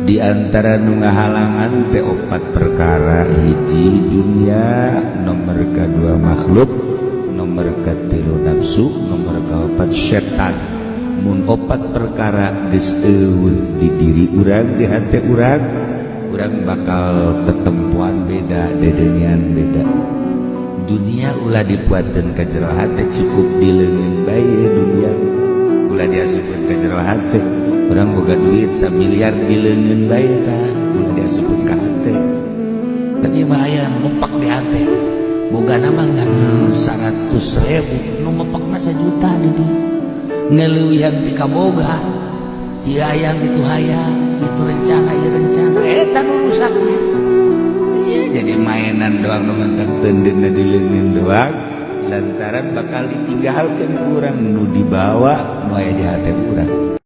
Di antara nu ngahalangan teh opat perkara. Hiji dunia, nomor kedua makhluk, nomor ketilu nafsu, nomor keempat setan. Mun opat perkara geus eueuh di diri urang, di hati urang bakal tetempuan beda, dedengian beda. Dunia ulah dipuatkeun ka jero hate, cukup dileungeun bae dunia. Ulah diasupkeun ka jero hate, urang boga duit 1 miliar dileungeun bae tah, ulah diasupkeun ka hate. Kan ieu mah aya numpak di hate. Bogana mah ngan 100.000, nu mepek mah 1 juta di dieu. Ngeleuwihan ti kaboga, ieu hayang itu hayang, itu rencana ieu rencana, eta nu rusakna. Ieu jadi mainan doang nu mentek teundeunna dileungeun doang, lantaran bakal ditinggalkeun ku urang nu dibawa nu aya di hate urang.